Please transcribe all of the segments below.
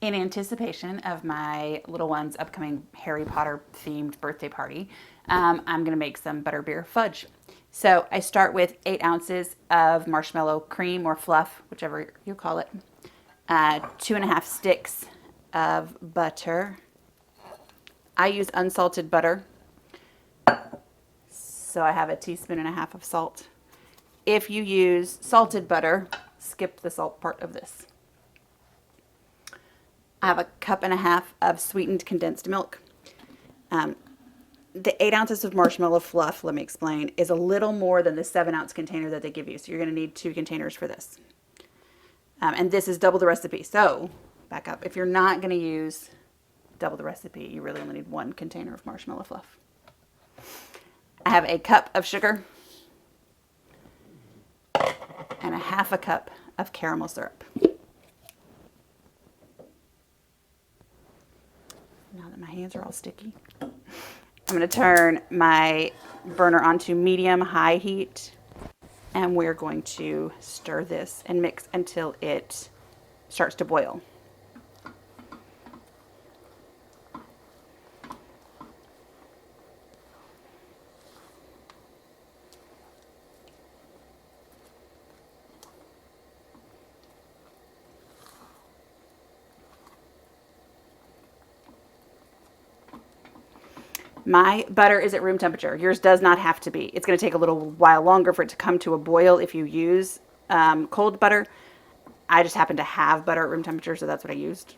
In anticipation of my little one's upcoming Harry Potter themed birthday party, I'm going to make some butterbeer fudge. So I start with 8 ounces of marshmallow cream or fluff, whichever you call it, 2.5 sticks of butter. I use unsalted butter, so I have a 1.5 teaspoons of salt. If you use salted butter, skip the salt part of this. I have a 1.5 cups of sweetened condensed milk. The 8 ounces of marshmallow fluff, let me explain, is a little more than the 7-ounce container that they give you. So you're going to need 2 containers for this. And this is double the recipe. So back up. If you're not going to use double the recipe, you really only need 1 container of marshmallow fluff. I have a cup of sugar and a 1/2 cup of caramel syrup. Now that my hands are all sticky, I'm going to turn my burner onto medium-high heat, and we're going to stir this and mix until it starts to boil. My butter is at room temperature. Yours does not have to be. It's going to take a little while longer for it to come to a boil if you use cold butter. I just happen to have butter at room temperature, so that's what I used.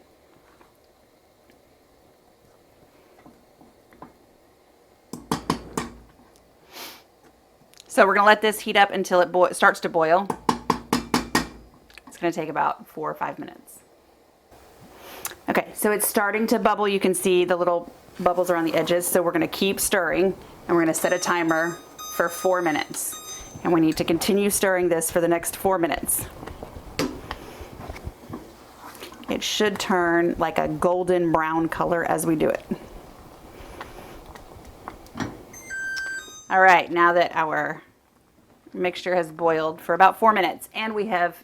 So we're going to let this heat up until it starts to boil. It's going to take about 4 or 5 minutes. Okay, so it's starting to bubble. You can see the little bubbles around the edges. So we're going to keep stirring, and we're going to set a timer for 4 minutes. And we need to continue stirring this for the next 4 minutes. It should turn like a golden brown color as we do it. All right, now that our mixture has boiled for about 4 minutes and we have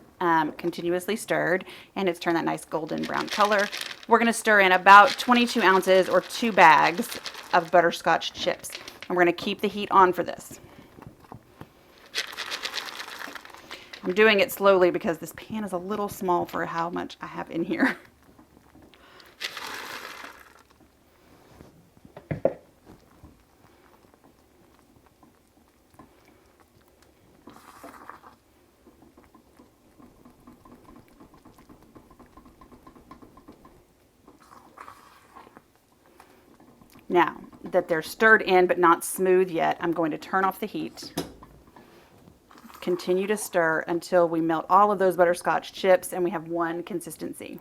continuously stirred and it's turned that nice golden brown color, we're going to stir in about 22 ounces or 2 bags of butterscotch chips. And we're going to keep the heat on for this. I'm doing it slowly because this pan is a little small for how much I have in here. Now that they're stirred in but not smooth yet, I'm going to turn off the heat. Continue to stir until we melt all of those butterscotch chips and we have one consistency.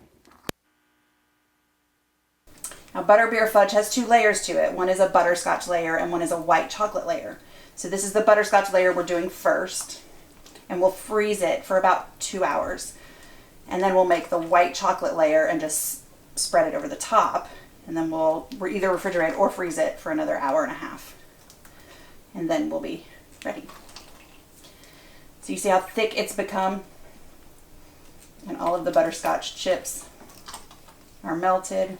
Now, Butterbeer Fudge has 2 layers to it. One is a butterscotch layer and one is a white chocolate layer. So this is the butterscotch layer we're doing first, and we'll freeze it for about 2 hours. And then we'll make the white chocolate layer and just spread it over the top. And then we'll either refrigerate or freeze it for another 1.5 hours. And then we'll be ready. So you see how thick it's become? And all of the butterscotch chips are melted.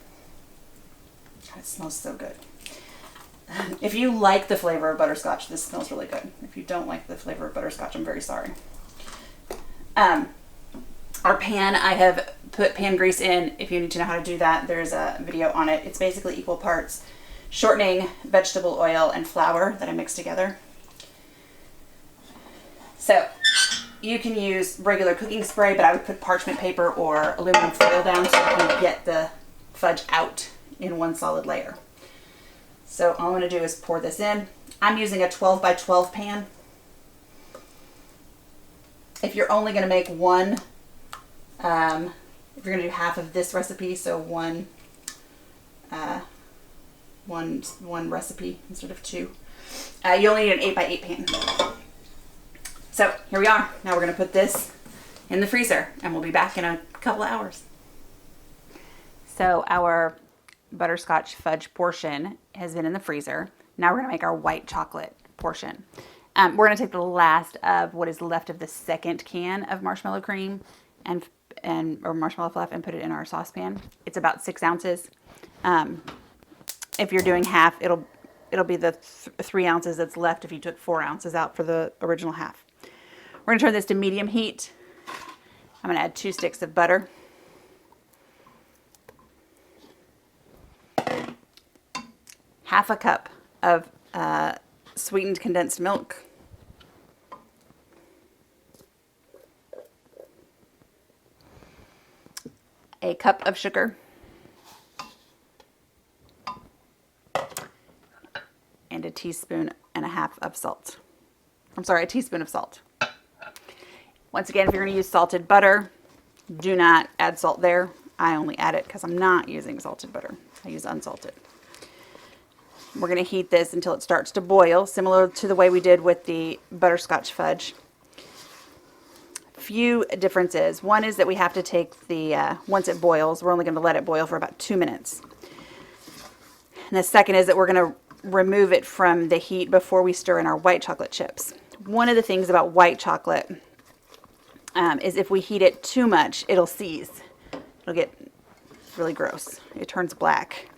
God, it smells so good. If you like the flavor of butterscotch, this smells really good. If you don't like the flavor of butterscotch, I'm very sorry. Our pan, I have put pan grease in. If you need to know how to do that, there's a video on it. It's basically equal parts shortening, vegetable oil, and flour that I mixed together. So you can use regular cooking spray, but I would put parchment paper or aluminum foil down so you can get the fudge out in one solid layer. So all I'm going to do is pour this in. I'm using a 12 by 12 pan. If you're only going to make one, if you're going to do half of this recipe, so one recipe instead of 2, you only need an 8 by 8 pan. So here we are. Now we're going to put this in the freezer and we'll be back in a couple of hours. So our butterscotch fudge portion has been in the freezer. Now we're going to make our white chocolate portion. We're going to take the last of what is left of the second can of marshmallow cream and or marshmallow fluff and put it in our saucepan. It's about 6 ounces. If you're doing half, it'll be the 3 ounces that's left if you took 4 ounces out for the original half. We're going to turn this to medium heat. I'm going to add 2 sticks of butter. Half a cup of sweetened condensed milk. A cup of sugar. And a teaspoon and a half of salt. I'm sorry, a teaspoon of salt. Once again, if you're going to use salted butter, do not add salt there. I only add it because I'm not using salted butter. I use unsalted. We're going to heat this until it starts to boil, similar to the way we did with the butterscotch fudge. Few differences. One is that we have to take the, once it boils, we're only going to let it boil for about 2 minutes. And the second is that we're going to remove it from the heat before we stir in our white chocolate chips. One of the things about white chocolate is if we heat it too much, it'll seize. It'll get really gross. It turns black.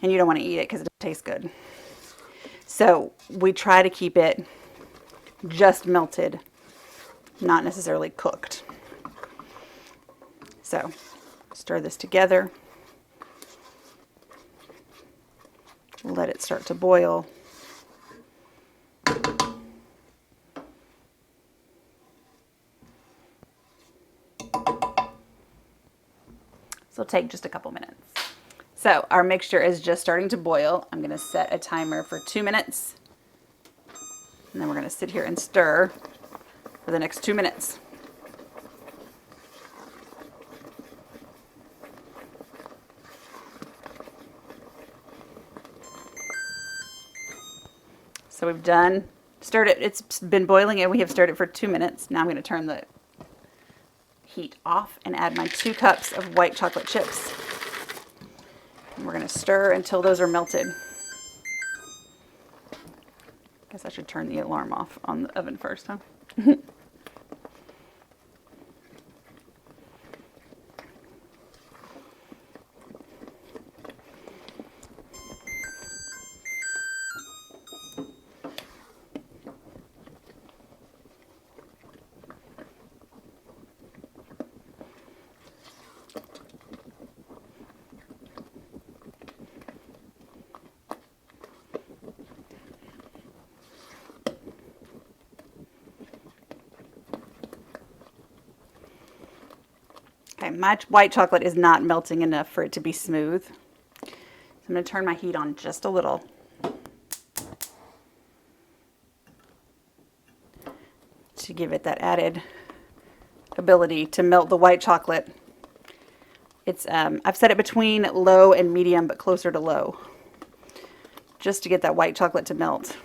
And you don't want to eat it because it doesn't taste good. So we try to keep it just melted, not necessarily cooked. So stir this together. Let it start to boil. So it'll take just a couple minutes. So our mixture is just starting to boil. I'm going to set a timer for 2 minutes. And then we're going to sit here and stir for the next 2 minutes. So we've stirred it. It's been boiling and we have stirred it for 2 minutes. Now I'm going to turn the heat off and add my 2 cups of white chocolate chips. And we're going to stir until those are melted. Guess I should turn the alarm off on the oven first, huh? Okay, my white chocolate is not melting enough for it to be smooth. So I'm going to turn my heat on just a little. To give it that added ability to melt the white chocolate. It's I've set it between low and medium, but closer to low. Just to get that white chocolate to melt.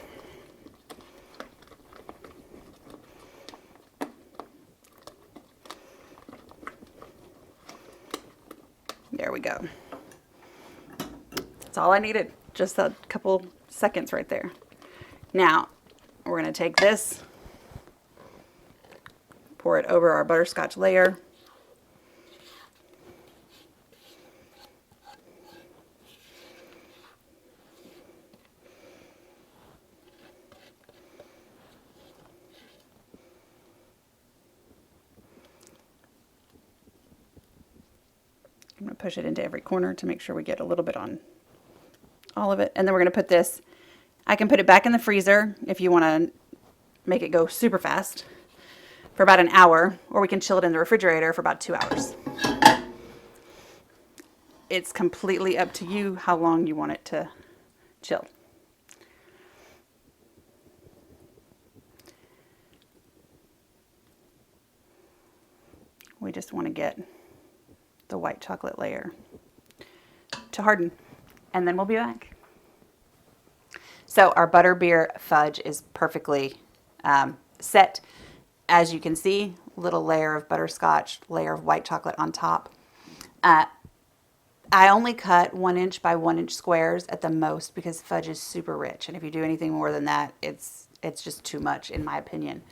There we go. That's all I needed. Just a couple seconds right there. Now, we're going to take this, pour it over our butterscotch layer. I'm going to push it into every corner to make sure we get a little bit on all of it. And then we're going to put this, I can put it back in the freezer if you want to make it go super fast for about an hour, or we can chill it in the refrigerator for about 2 hours. It's completely up to you how long you want it to chill. We just want to get the white chocolate layer to harden, and then we'll be back. So our Butterbeer Fudge is perfectly set. As you can see, little layer of butterscotch, layer of white chocolate on top. I only cut 1 inch by 1 inch squares at the most because fudge is super rich, and if you do anything more than that, it's just too much in my opinion.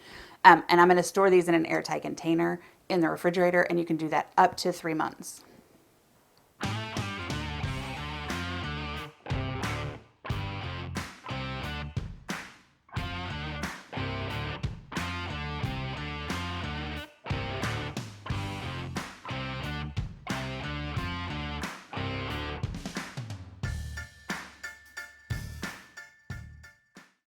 And I'm going to store these in an airtight container. in the refrigerator, and you can do that up to 3 months.